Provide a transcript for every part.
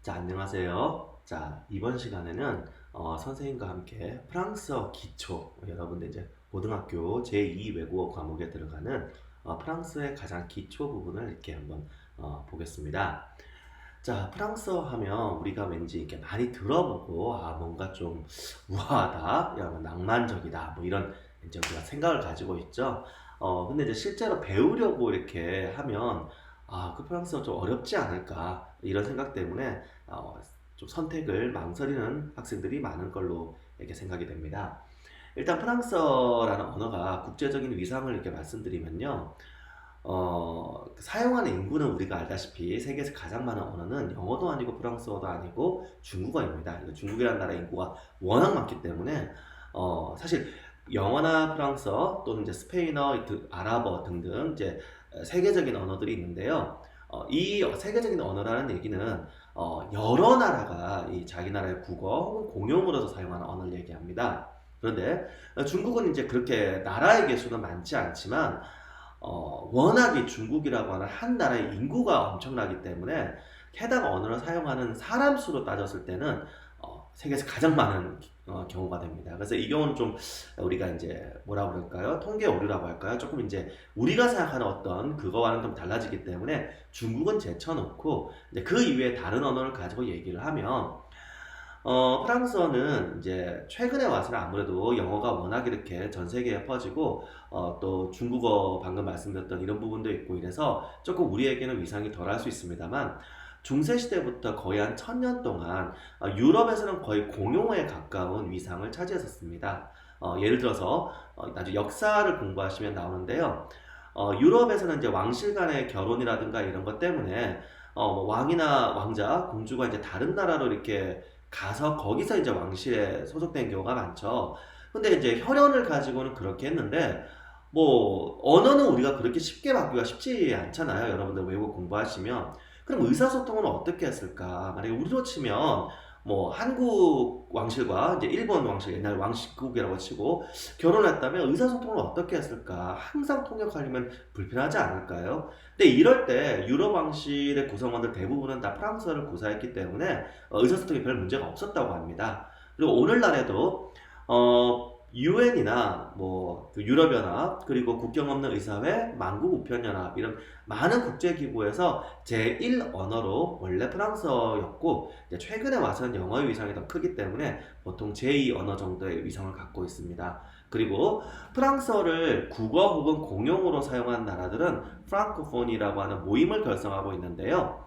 자, 안녕하세요. 자, 이번 시간에는 선생님과 함께 프랑스어 기초, 여러분들 이제 고등학교 제2 외국어 과목에 들어가는 프랑스의 가장 기초 부분을 이렇게 한번 보겠습니다. 자, 프랑스어 하면 우리가 왠지 이렇게 많이 들어보고, 뭔가 좀 우아하다, 야, 뭐 낭만적이다, 뭐 이런 이제 우리가 생각을 가지고 있죠. 근데 이제 실제로 배우려고 이렇게 하면, 그 프랑스어 좀 어렵지 않을까, 이런 생각 때문에, 좀 선택을 망설이는 학생들이 많은 걸로 이렇게 생각이 됩니다. 일단 프랑스어라는 언어가 국제적인 위상을 이렇게 말씀드리면요. 사용하는 인구는 우리가 알다시피 세계에서 가장 많은 언어는 영어도 아니고 프랑스어도 아니고 중국어입니다. 중국이라는 나라 인구가 워낙 많기 때문에 사실 영어나 프랑스어 또는 이제 스페인어, 아랍어 등등 이제 세계적인 언어들이 있는데요. 이 세계적인 언어라는 얘기는 여러 나라가 이 자기 나라의 국어 혹은 공용으로서 사용하는 언어를 얘기합니다. 그런데 중국은 이제 그렇게 나라의 개수는 많지 않지만 워낙에 중국이라고 하는 한 나라의 인구가 엄청나기 때문에 해당 언어를 사용하는 사람 수로 따졌을 때는 세계에서 가장 많은 경우가 됩니다. 그래서 이 경우는 좀 우리가 이제 뭐라 그럴까요? 통계 오류라고 할까요? 조금 이제 우리가 생각하는 어떤 그거와는 좀 달라지기 때문에 중국은 제쳐놓고 이제 그 이외에 다른 언어를 가지고 얘기를 하면 프랑스어는 이제 최근에 와서는 아무래도 영어가 워낙 이렇게 전 세계에 퍼지고, 또 중국어 방금 말씀드렸던 이런 부분도 있고 이래서 조금 우리에게는 위상이 덜할 수 있습니다만, 중세시대부터 거의 한 1000년 동안 유럽에서는 거의 공용어에 가까운 위상을 차지했었습니다. 예를 들어서 나중에 역사를 공부하시면 나오는데요. 유럽에서는 이제 왕실 간의 결혼이라든가 이런 것 때문에 뭐 왕이나 왕자, 공주가 이제 다른 나라로 이렇게 가서 거기서 이제 왕실에 소속된 경우가 많죠. 근데 이제 혈연을 가지고는 그렇게 했는데 뭐 언어는 우리가 그렇게 쉽게 바꾸기가 쉽지 않잖아요. 여러분들 외국 공부하시면 그럼 의사소통은 어떻게 했을까? 만약에 우리로 치면 뭐 한국 왕실과 이제 일본 왕실 옛날 왕십국이라고 치고 결혼했다면 의사소통을 어떻게 했을까? 항상 통역하려면 불편하지 않을까요? 근데 이럴 때 유럽 왕실의 구성원들 대부분은 다 프랑스어를 구사했기 때문에 의사소통에 별 문제가 없었다고 합니다. 그리고 오늘날에도 UN이나 뭐그 유럽연합 그리고 국경 없는 의사회, 만국우편연합 이런 많은 국제기구에서 제1 언어로 원래 프랑스어였고 최근에 와서는 영어의 위상이 더 크기 때문에 보통 제2 언어 정도의 위상을 갖고 있습니다. 그리고 프랑스어를 국어 혹은 공용어로 사용한 나라들은 프랑코폰이라고 하는 모임을 결성하고 있는데요.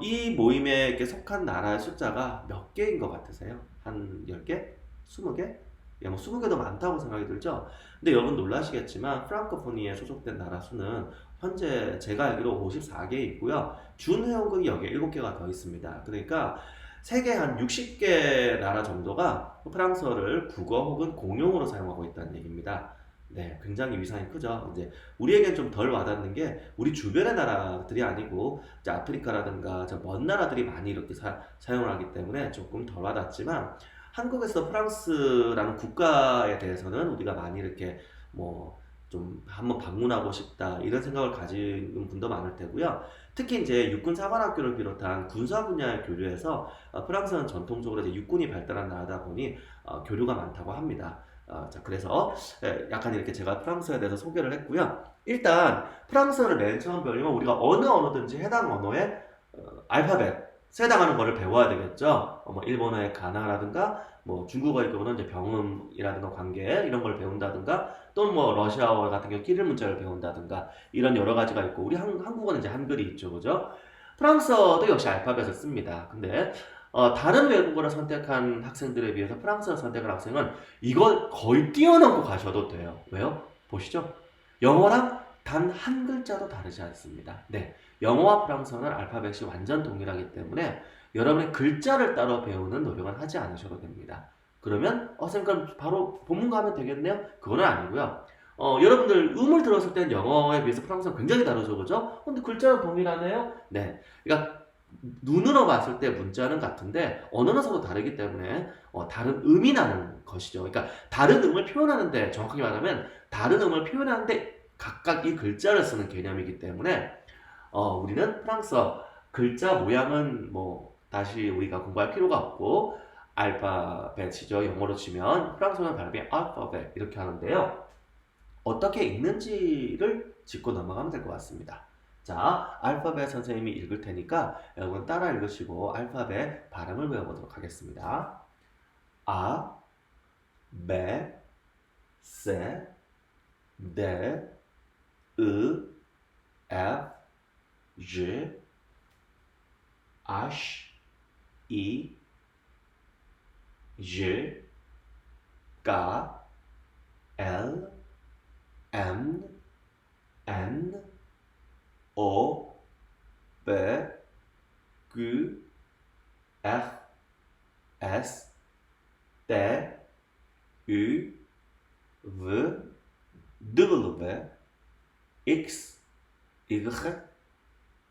이 모임에 이렇게 속한 나라의 숫자가 몇 개인 것 같으세요? 한 10개? 20개? 예, 뭐 20개도 많다고 생각이 들죠? 근데 여러분 놀라시겠지만 프랑코포니에 소속된 나라 수는 현재 제가 알기로 54개 있고요. 준회원국이 여기에 7개가 더 있습니다. 그러니까 세계 한 60개 나라 정도가 프랑스어를 국어 혹은 공용어로 사용하고 있다는 얘기입니다. 네, 굉장히 위상이 크죠. 이제 우리에겐 좀 덜 와닿는 게 우리 주변의 나라들이 아니고 이제 아프리카라든가 저 먼 나라들이 많이 이렇게 사용을 하기 때문에 조금 덜 와닿지만 한국에서 프랑스라는 국가에 대해서는 우리가 많이 이렇게 뭐 좀 한번 방문하고 싶다 이런 생각을 가지는 분도 많을 테고요. 특히 이제 육군 사관학교를 비롯한 군사 분야의 교류에서 프랑스는 전통적으로 이제 육군이 발달한 나라다 보니 교류가 많다고 합니다. 자, 그래서 약간 이렇게 제가 프랑스에 대해서 소개를 했고요. 일단 프랑스어를 맨 처음 배우려면 우리가 어느 언어든지 해당 언어의 알파벳 해당하는 거를 배워야 되겠죠. 뭐 일본어의 가나라든가 뭐 중국어의 경우는 이제 병음이라든가 관계 이런 걸 배운다든가 또는 뭐 러시아어 같은 경우 끼릴 문자를 배운다든가 이런 여러 가지가 있고 우리 한국어는 이제 한글이 있죠, 그죠? 프랑스어도 역시 알파벳을 씁니다. 근데 다른 외국어를 선택한 학생들에 비해서 프랑스어를 선택한 학생은 이걸 거의 뛰어넘고 가셔도 돼요. 왜요? 보시죠. 영어랑 단 한 글자도 다르지 않습니다. 네. 영어와 프랑스어는 알파벳이 완전 동일하기 때문에 여러분의 글자를 따로 배우는 노력은 하지 않으셔도 됩니다. 그러면 선생님 그럼 바로 본문 가면 되겠네요? 그건 아니고요. 여러분들 음을 들었을 때는 영어에 비해서 프랑스어는 굉장히 다르죠, 그죠? 근데 글자는 동일하네요? 네. 그러니까 눈으로 봤을 때 문자는 같은데 언어는 서로 다르기 때문에 다른 음이 나는 것이죠. 그러니까 다른 음을 표현하는데 정확하게 말하면 다른 음을 표현하는데 각각 이 글자를 쓰는 개념이기 때문에 우리는 프랑스어 글자 모양은 뭐 다시 우리가 공부할 필요가 없고 알파벳이죠. 영어로 치면 프랑스어는 발음이 알파벳 이렇게 하는데요. 어떻게 읽는지를 짚고 넘어가면 될 것 같습니다. 자, 알파벳 선생님이 읽을 테니까 여러분 따라 읽으시고 알파벳 발음을 외워보도록 하겠습니다. 아, 베, 세, 데, 으, F, G, H, I, J, K, L, M, N, O, P, Q, R, S, T, U, V, W, X, Y,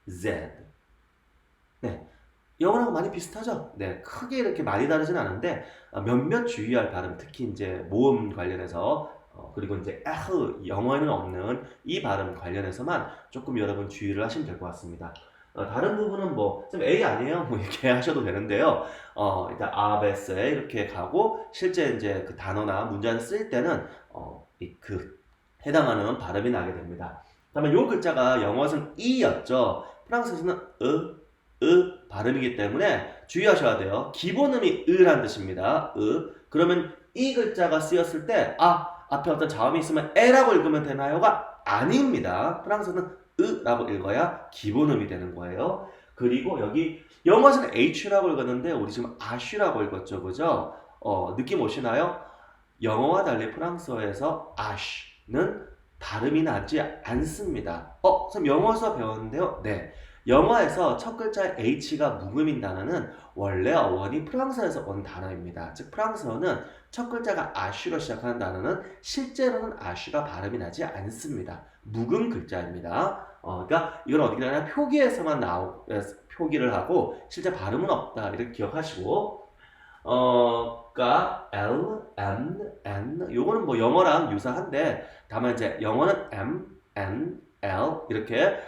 Z. 네. 영어랑 많이 비슷하죠? 네. 크게 이렇게 많이 다르진 않은데, 몇몇 주의할 발음, 특히 이제 모음 관련해서, 그리고 이제 영어에는 없는 이 발음 관련해서만 조금 여러분 주의를 하시면 될 것 같습니다. 다른 부분은 뭐, 좀 A 아니에요? 뭐 이렇게 하셔도 되는데요. 일단 아베스에 이렇게 가고, 실제 이제 그 단어나 문장을 쓸 때는, 해당하는 발음이 나게 됩니다. 다음에 요 글자가 영어에서는 이였죠. 프랑스에서는 발음이기 때문에 주의하셔야 돼요. 기본음이 으란 뜻입니다. 그러면 이 글자가 쓰였을 때 앞에 어떤 자음이 있으면 에라고 읽으면 되나요가 아닙니다. 프랑스어는 으라고 읽어야 기본음이 되는 거예요. 그리고 여기 영어에서는 H라고 읽었는데 우리 지금 아쉬라고 읽었죠. 그죠? 느낌 오시나요? 영어와 달리 프랑스어에서 아쉬는 발음이 나지 않습니다. 선생님 영어에서 배웠는데요? 네. 영어에서 첫 글자 H가 묵음인 단어는 원래 어원이 프랑스어에서 온 단어입니다. 즉 프랑스어는 첫 글자가 아쉬로 시작하는 단어는 실제로는 아쉬가 발음이 나지 않습니다. 묵음 글자입니다. 그러니까 이건 어떻게 되냐 표기에서만 표기를 하고 실제 발음은 없다 이렇게 기억하시고 그러니까 L, M, N 요거는 뭐 영어랑 유사한데 다만 이제 영어는 M, N, L 이렇게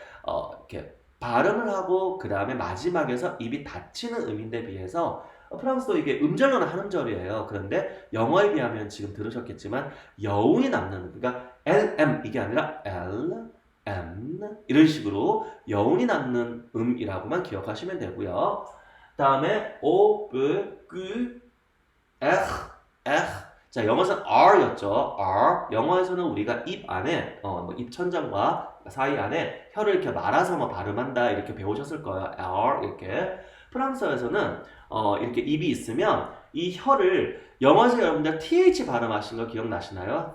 발음을 하고 그 다음에 마지막에서 입이 닫히는 음인데 비해서 프랑스도 이게 음절로는 한 음절이에요. 그런데 영어에 비하면 지금 들으셨겠지만 여운이 남는 그러니까 L, M 이게 아니라 L, M 이런 식으로 여운이 남는 음이라고만 기억하시면 되고요. 다음에 O, B, Q, R, R 자, 영어에서는 R였죠. R. 영어에서는 우리가 입 안에, 뭐 입천장과 사이 안에 혀를 이렇게 말아서 뭐 발음한다 이렇게 배우셨을 거예요. R 이렇게. 프랑스어에서는 이렇게 입이 있으면 이 혀를 영어에서 여러분들 TH 발음하신 거 기억나시나요?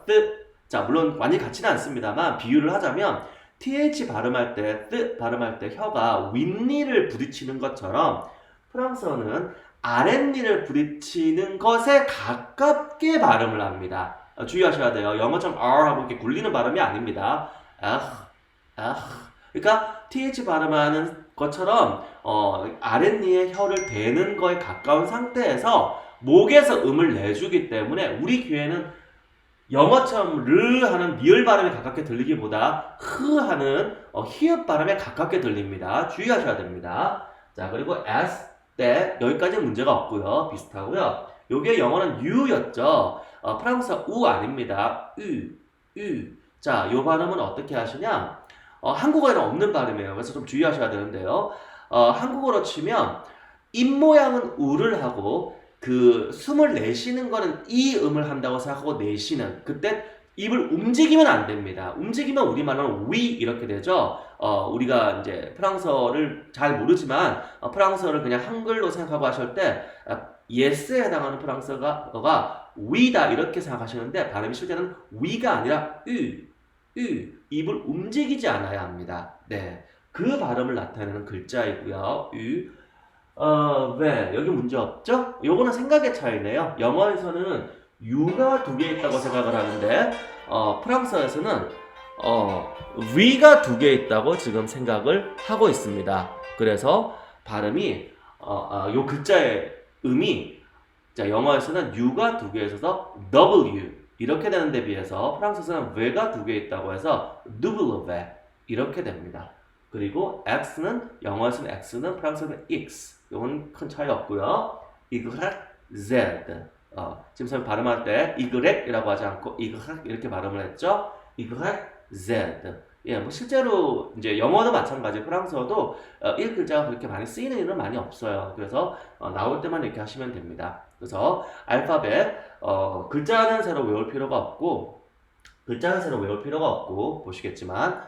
자, 물론 완전히 같지는 않습니다만 비유를 하자면 TH 발음할 때, 발음할 때 혀가 윗니를 부딪히는 것처럼 프랑스어는 아랫니를 부딪히는 것에 가깝게 발음을 합니다. 주의하셔야 돼요. 영어처럼 R하고 이렇게 굴리는 발음이 아닙니다. 그러니까 TH 발음하는 것처럼 아랫니에 혀를 대는 거에 가까운 상태에서 목에서 음을 내주기 때문에 우리 귀에는 영어처럼 르 하는 리을 발음에 가깝게 들리기보다 흐 하는 히읗 발음에 가깝게 들립니다. 주의하셔야 됩니다. 자, 그리고 S 때 여기까지는 문제가 없고요. 비슷하고요. 요게 영어는 U였죠. 프랑스어 우 아닙니다. U. 자, 요 발음은 어떻게 하시냐? 한국어에는 없는 발음이에요. 그래서 좀 주의하셔야 되는데요. 한국어로 치면 입 모양은 우를 하고 그 숨을 내쉬는 거는 이 음을 한다고 생각하고 내쉬는 그때 입을 움직이면 안 됩니다. 움직이면 우리말로는 위 이렇게 되죠. 우리가 이제 프랑스어를 잘 모르지만 프랑스어를 그냥 한글로 생각하고 하실 때 yes에 해당하는 프랑스어가 위다 이렇게 생각하시는데 발음이 실제는 위가 아니라 입을 움직이지 않아야 합니다. 네, 그 발음을 나타내는 글자이고요. 왜 여기 문제 없죠? 요거는 생각의 차이네요. 영어에서는 U가 두 개 있다고 생각을 하는데 프랑스어에서는 V가 두 개 있다고 지금 생각을 하고 있습니다. 그래서 발음이 요 글자의 음이 자 영어에서는 U가 두 개 있어서 W 이렇게 되는 데 비해서 프랑스어에서는 V가 두 개 있다고 해서 W 이렇게 됩니다. 그리고 x는 영어에서는 x는 프랑스어는 x. 이건 큰 차이 없고요. y, z. 지금 선생님 발음할 때 y이라고 하지 않고 y 이렇게 발음을 했죠. y, z. 예, 뭐 실제로 이제 영어도 마찬가지 프랑스어도 1글자가 그렇게 많이 쓰이는 일은 많이 없어요. 그래서 나올 때만 이렇게 하시면 됩니다. 그래서 알파벳 글자는 새로 외울 필요가 없고 보시겠지만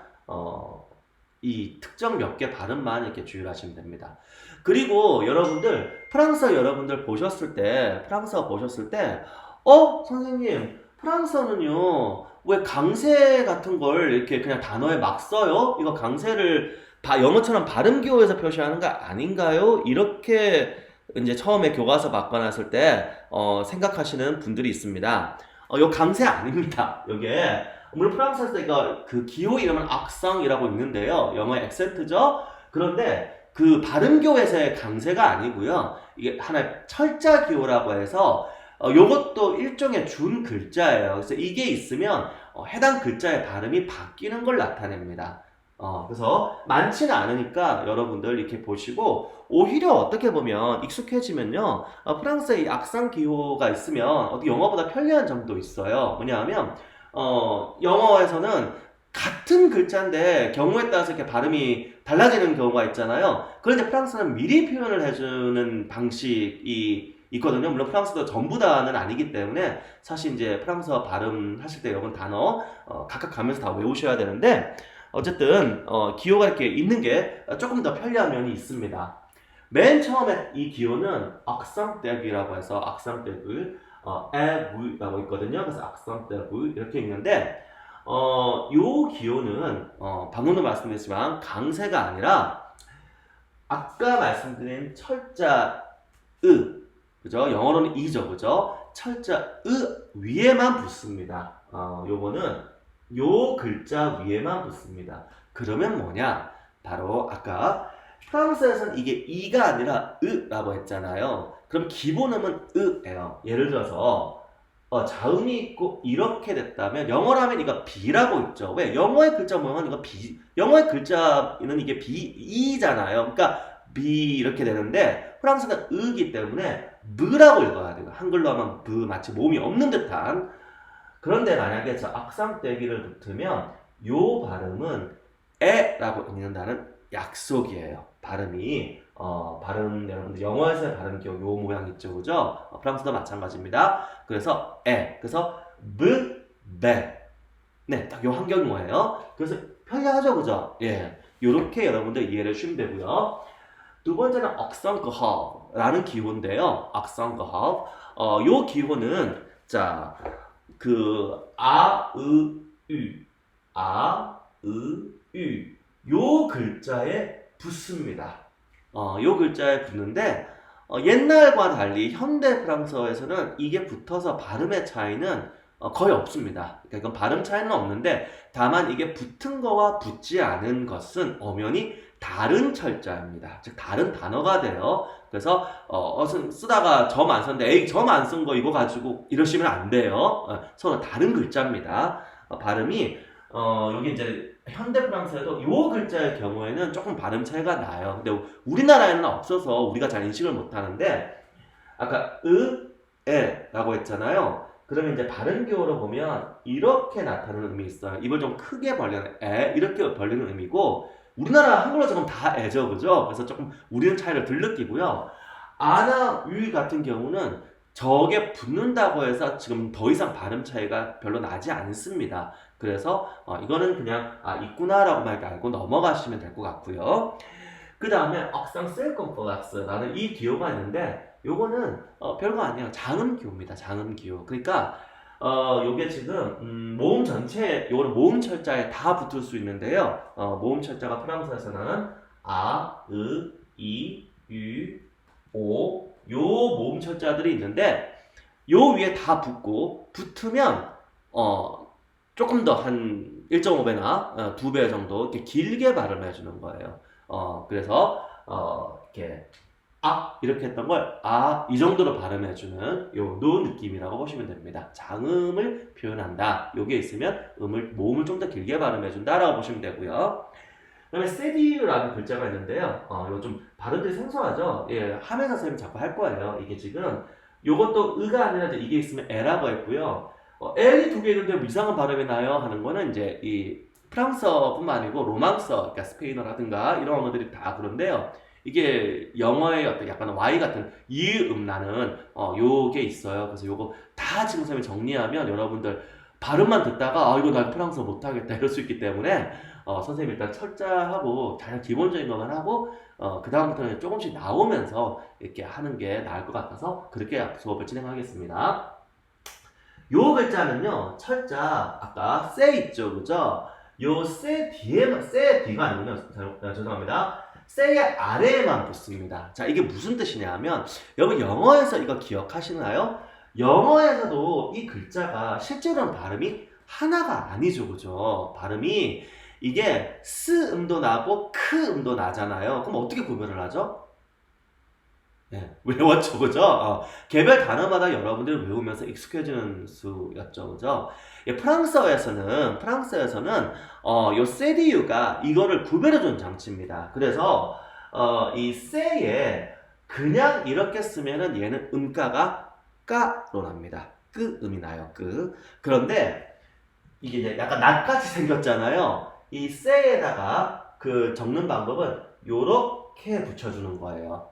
이 특정 몇 개 발음만 이렇게 주의를 하시면 됩니다. 그리고 여러분들 프랑스어 보셨을 때 선생님 프랑스어는요 왜 강세 같은 걸 이렇게 그냥 단어에 막 써요? 이거 강세를 영어처럼 발음 기호에서 표시하는 거 아닌가요? 이렇게 이제 처음에 교과서 바꿔놨을 때 생각하시는 분들이 있습니다. 요 강세 아닙니다. 요게 물론 프랑스에서 이거 그 기호 이름은 악상이라고 있는데요. 영어의 액센트죠. 그런데 그 발음 기호에서의 강세가 아니고요. 이게 하나의 철자 기호라고 해서 요것도 일종의 준 글자예요. 그래서 이게 있으면 해당 글자의 발음이 바뀌는 걸 나타냅니다. 그래서 많지는 않으니까 여러분들 이렇게 보시고 오히려 어떻게 보면 익숙해지면요. 프랑스의 이 악상 기호가 있으면 어떻게 영어보다 편리한 점도 있어요. 뭐냐 하면 영어에서는 같은 글자인데 경우에 따라서 이렇게 발음이 달라지는 경우가 있잖아요. 그런데 프랑스는 미리 표현을 해주는 방식이 있거든요. 물론 프랑스도 전부 다는 아니기 때문에 사실 이제 프랑스어 발음하실 때 이런 단어 각각 가면서 다 외우셔야 되는데 어쨌든 기호가 이렇게 있는 게 조금 더 편리한 면이 있습니다. 맨 처음에 이 기호는 악상떼기라고 해서 악상떼기 에브라고 있거든요. 그래서 악상떼기 이렇게 있는데 요 기호는 방금도 말씀드렸지만 강세가 아니라 아까 말씀드린 철자 으 그죠? 영어로는 이죠, 그죠? 철자 으 위에만 붙습니다. 요거는 요 글자 위에만 붙습니다. 그러면 뭐냐? 바로 아까 프랑스에서는 이게 이가 아니라 으라고 했잖아요. 그럼 기본음은 으예요. 예를 들어서 자음이 있고 이렇게 됐다면 영어라면 이거 B라고 있죠. 왜? 영어의 글자 모양은 이거 B, 영어의 글자는 이게 B이잖아요. 그러니까 B 이렇게 되는데 프랑스는 으기 때문에 브라고 읽어야 돼요. 한글로 하면 브 마치 몸이 없는 듯한. 그런데 만약에 저 악상떼기를 붙으면 요 발음은 에라고 읽는다는 약속이에요. 발음이 발음 여러분들 영어에서의 발음 기억 요 모양 있죠, 그죠? 프랑스도 마찬가지입니다. 그래서 그래서 베 네, 딱 요 한경우예요. 그래서 편리하죠, 그죠? 예, 요렇게 여러분들 이해를 하시면 되고요. 두 번째는 악상거하라는 기호인데요. 악상거하. 요 기호는 자, 그 요 글자에 붙습니다. 요 글자에 붙는데 옛날과 달리 현대 프랑스어에서는 이게 붙어서 발음의 차이는 거의 없습니다. 그러니까 이건 발음 차이는 없는데 다만 이게 붙은 거와 붙지 않은 것은 엄연히 다른 철자입니다. 즉 다른 단어가 돼요. 그래서 쓰다가 점 안 썼는데 에이 점 안 쓴 거 이거 가지고 이러시면 안 돼요. 서로 다른 글자입니다. 발음이 여기 이제 현대 프랑스에도 요 글자의 경우에는 조금 발음 차이가 나요. 근데 우리나라에는 없어서 우리가 잘 인식을 못 하는데 아까 에라고 했잖아요. 그러면 이제 발음 기호로 보면 이렇게 나타나는 의미 있어요. 입을 좀 크게 벌리는 이렇게 벌리는 의미고 우리나라 한글로 적으면 다 애죠, 그죠? 그래서 조금 우리는 차이를 덜 느끼고요. 아나 위 같은 경우는 저게 붙는다고 해서 지금 더 이상 발음 차이가 별로 나지 않습니다. 그래서 이거는 그냥 있구나라고만 알고 넘어가시면 될 것 같고요. 그 다음에 악상 셀컴플렉스라는 이 기호가 있는데 요거는 별거 아니에요. 장음 기호입니다. 장음 기호. 그러니까 요게 지금 모음 전체 요거는 모음 철자에 다 붙을 수 있는데요. 모음 철자가 프랑스에서는 이, 유, 오 요 모음 철자들이 있는데 요 위에 다 붙고 붙으면 조금 더 한 1.5배나 2배 정도 이렇게 길게 발음해 주는 거예요. 그래서 이렇게 이렇게 했던 걸 이 정도로 발음해 주는 요 느낌이라고 보시면 됩니다. 장음을 표현한다. 요게 있으면 모음을 좀 더 길게 발음해 준다라고 보시면 되고요. 그다음에 세디유라는 글자가 있는데요. 이거 좀 발음들이 생소하죠? 예, 하면서 선생님이 자꾸 할 거예요. 이게 지금 요것도 의가 아니라 이제 이게 있으면 에라고 했고요. L이 두 개 있는데 뭐 이상한 발음이 나요 하는 거는 이제 이 프랑스어뿐만 아니고 로망서, 그러니까 스페인어라든가 이런 언어들이 다 그런데요. 이게 영어의 어떤 약간 Y 같은 이음 나는 요게 있어요. 그래서 요거 다 지금 선생님이 정리하면 여러분들 발음만 듣다가 이거 나 프랑스어 못하겠다 이럴 수 있기 때문에 선생님 일단 철자하고 가장 기본적인 것만 하고 그 다음부터는 조금씩 나오면서 이렇게 하는 게 나을 것 같아서 그렇게 수업을 진행하겠습니다. 요 글자는요, 철자 아까 세 있죠, 그죠? 요 세 뒤에만, 세 뒤가 아니군요. 죄송합니다. 세의 아래에만 붙습니다. 자, 이게 무슨 뜻이냐면 여러분 영어에서 이거 기억하시나요? 영어에서도 이 글자가 실제로는 발음이 하나가 아니죠, 그죠? 발음이 이게 스 음도 나고 크 음도 나잖아요. 그럼 어떻게 구별을 하죠? 네, 외웠죠, 그죠? 개별 단어마다 여러분들이 외우면서 익숙해지는 수였죠, 그죠? 예, 프랑스어에서는, 요 세디유가 이거를 구별해주는 장치입니다. 그래서, 이 세에 그냥 이렇게 쓰면은 얘는 음가가 까로 납니다. 끄 음이 나요, 끄. 그런데, 이게 이제 약간 낫같이 생겼잖아요. 이 세에다가 그 적는 방법은 요렇게 붙여주는 거예요.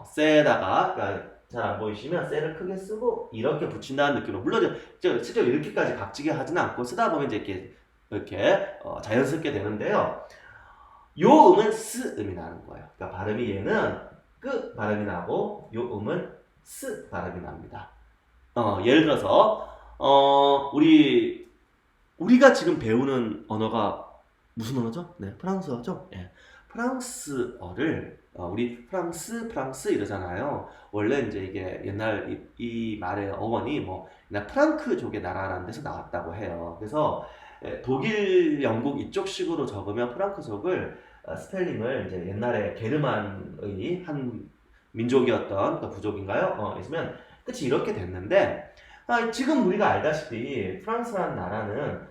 세에다가, 그러니까 잘 안 보이시면 세를 크게 쓰고 이렇게 붙인다는 느낌으로. 물론 실제로 이렇게까지 각지게 하지는 않고 쓰다 보면 이제 이렇게 자연스럽게 되는데요. 요 음은 스 음이 나는 거예요. 그러니까 발음이 얘는 끄 발음이 나고 요 음은 스 발음이 납니다. 예를 들어서 우리가 지금 배우는 언어가 무슨 언어죠? 네, 프랑스어죠? 예. 프랑스어를 우리 프랑스 이러잖아요. 원래 이제 이게 옛날 이 말의 어원이 뭐 옛날 프랑크족의 나라라는 데서 나왔다고 해요. 그래서 독일, 영국 이쪽 식으로 적으면 프랑크족을 스펠링을 이제 옛날에 게르만의 한 민족이었던 그 부족인가요? 있으면 끝이 이렇게 됐는데 지금 우리가 알다시피 프랑스라는 나라는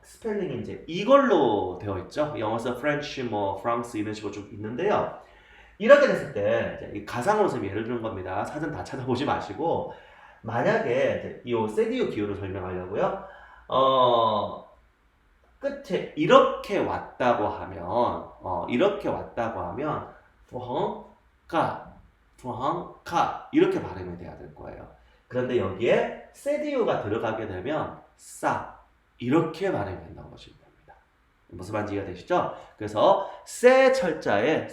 스펠링이 이제 이걸로 되어 있죠. 영어에서 French, 뭐 프랑스 이런 식으로 좀 있는데요. 이렇게 됐을 때 이제 가상으로 서 예를 드는 겁니다. 사전 다 찾아보지 마시고 만약에 이 세디오 기호를 설명하려고요. 끝에 이렇게 왔다고 하면 푸헝카 이렇게 발음이 돼야 될 거예요. 그런데 여기에 세디오가 들어가게 되면 싸 이렇게 발음이 된다고 보시면 됩니다. 무슨 말인지 이해가 되시죠? 그래서 세 철자의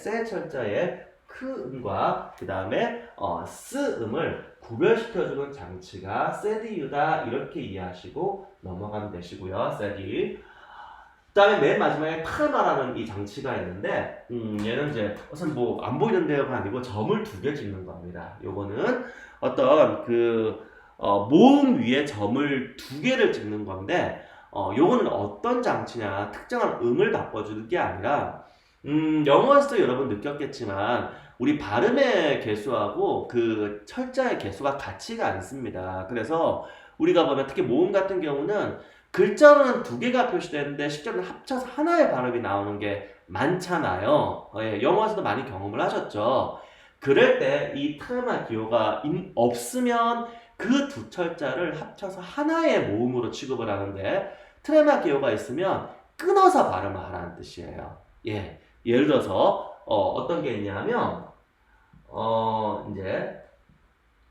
크 음과 그 다음에 스 음을 구별시켜주는 장치가 세디유다 이렇게 이해하시고 넘어가면 되시고요. 세디. 그 다음에 맨 마지막에 타르마라는 이 장치가 있는데 얘는 이제 우선 뭐 안 보이는 데가 아니고 점을 두 개 찍는 겁니다. 요거는 어떤 모음 위에 점을 두 개를 찍는 건데 요거는 어떤 장치냐 특정한 음을 바꿔주는 게 아니라 영어에서도 여러분 느꼈겠지만 우리 발음의 개수하고 그 철자의 개수가 같지가 않습니다. 그래서 우리가 보면 특히 모음 같은 경우는 글자로는 두 개가 표시되는데 실제로는 합쳐서 하나의 발음이 나오는 게 많잖아요. 예, 영어에서도 많이 경험을 하셨죠. 그럴 때 이 타마 기호가 없으면 그 두 철자를 합쳐서 하나의 모음으로 취급을 하는데 트레마 기호가 있으면 끊어서 발음을 하라는 뜻이에요. 예, 예를 들어서 어떤 게 있냐면 이제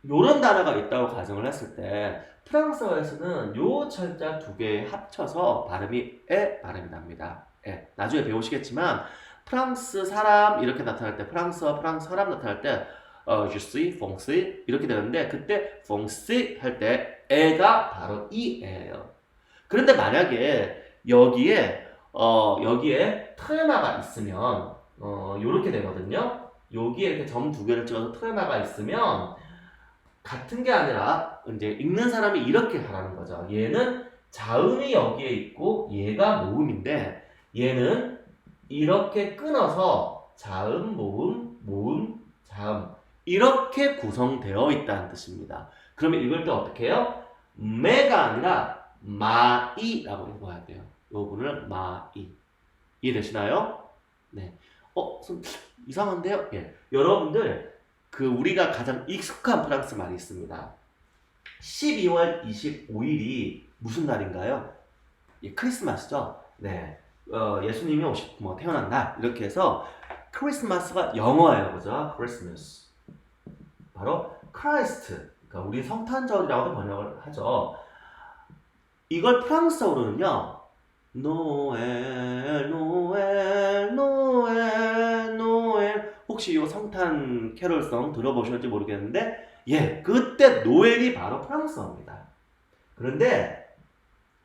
요런 단어가 있다고 가정을 했을 때 프랑스어에서는 요 철자 두 개 합쳐서 발음이 에 발음이 납니다. 에. 나중에 배우시겠지만 프랑스 사람 이렇게 나타날 때 프랑스어 프랑스 사람 나타날 때 je suis français 이렇게 되는데 그때 français 할 때 에가 바로 이에요. 그런데 만약에 여기에 트레마가 있으면 요렇게 되거든요. 여기에 이렇게 점 두 개를 찍어서 트레마가 있으면 같은 게 아니라 이제 읽는 사람이 이렇게 하라는 거죠. 얘는 자음이 여기에 있고 얘가 모음인데 얘는 이렇게 끊어서 자음, 모음, 자음 이렇게 구성되어 있다는 뜻입니다. 그러면 읽을 때 어떻게 해요? 매가 아니라 마이라고 읽어야 돼요. 이 부분을 마이. 이해되시나요? 네. 좀 이상한데요? 예. 여러분들, 그 우리가 가장 익숙한 프랑스 말이 있습니다. 12월 25일이 무슨 날인가요? 예, 크리스마스죠? 네. 예수님이 태어난 날. 이렇게 해서 크리스마스가 영어예요. 그죠? 크리스마스. 바로 크라이스트. 그러니까 우리 성탄절이라고도 번역을 하죠. 이걸 프랑스어로는요. 노엘, 노엘, 노엘, 노엘. 혹시 이 성탄 캐롤송 들어보셨는지 모르겠는데, 예, 그때 노엘이 바로 프랑스어입니다. 그런데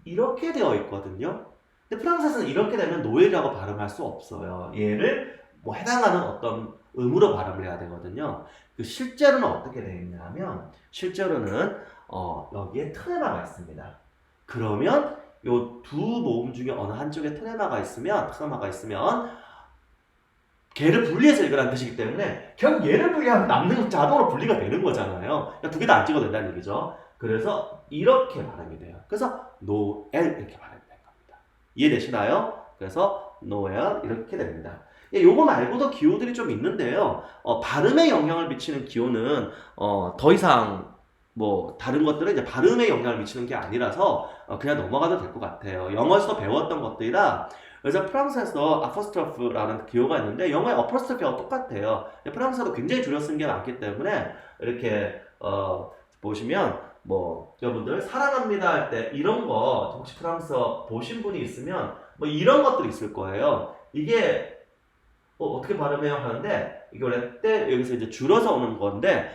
이렇게 되어 있거든요. 근데 프랑스에서는 이렇게 되면 노엘이라고 발음할 수 없어요. 얘를 뭐 해당하는 어떤 음으로 발음을 해야 되거든요. 실제로는 어떻게 되어 있냐면, 실제로는 여기에 트레마가 있습니다. 그러면 요 두 모음 중에 어느 한쪽에 트레마가 있으면 걔를 분리해서 읽으라는 뜻이기 때문에 그냥 얘를 분리하면 남는 건 자동으로 분리가 되는 거잖아요. 두 개 다 안 찍어도 된다는 얘기죠. 그래서 이렇게 발음이 돼요. 그래서 노엘 이렇게 발음이 되는 겁니다. 이해되시나요? 그래서 노엘 이렇게 됩니다. 예, 요거 말고도 기호들이 좀 있는데요. 발음에 영향을 미치는 기호는 더 이상 뭐 다른 것들은 이제 발음에 영향을 미치는 게 아니라서 그냥 넘어가도 될 것 같아요. 영어에서 배웠던 것들이라. 그래서 프랑스에서 아포스트로프라는 기호가 있는데 영어의 어퍼스트로피와 똑같아요. 프랑스어도 굉장히 줄여 쓴 게 많기 때문에 이렇게 보시면 뭐 여러분들 사랑합니다 할 때 이런 거 혹시 프랑스어 보신 분이 있으면 뭐 이런 것들이 있을 거예요. 이게 어떻게 발음해요 하는데 이게 원래 때 여기서 이제 줄어서 오는 건데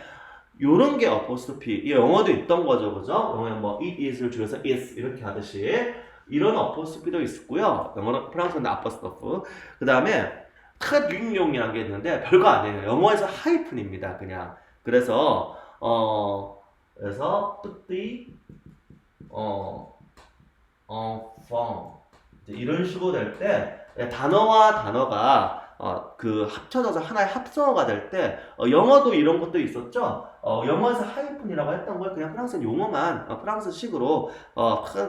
요런 게 어포스토피, 영어도 있던 거죠, 그죠? 영어에 뭐 it is를 줄여서 is 이렇게 하듯이 이런 어포스토피도 있고요. 영어는 프랑스어는 아포스토프. 그 다음에 트뷸용이라는 게 있는데 별거 아니에요. 영어에서 하이픈입니다, 그냥. 그래서 그래서 뿌띠 펑 이런 식으로 될 때 단어와 단어가 그 합쳐져서 하나의 합성어가 될 때 영어도 이런 것도 있었죠. 영어에서 하이픈이라고 했던 걸 그냥 프랑스 용어만 프랑스식으로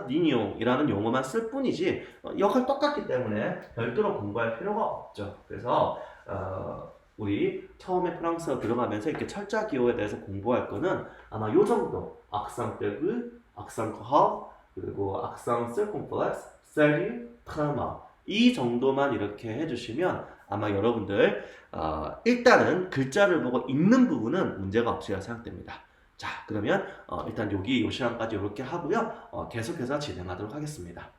트니용이라는 용어만 쓸 뿐이지 역할 똑같기 때문에 별도로 공부할 필요가 없죠. 그래서 우리 처음에 프랑스어 들어가면서 이렇게 철자 기호에 대해서 공부할 거는 아마 요 정도 악상 떼그, 악상 커 그리고 악상 셀콤플렉스, 셀리, 트라마 이 정도만 이렇게 해주시면 아마 여러분들 일단은 글자를 보고 읽는 부분은 문제가 없으리라 생각됩니다. 자, 그러면 일단 요 시간까지 이렇게 하고요. 계속해서 진행하도록 하겠습니다.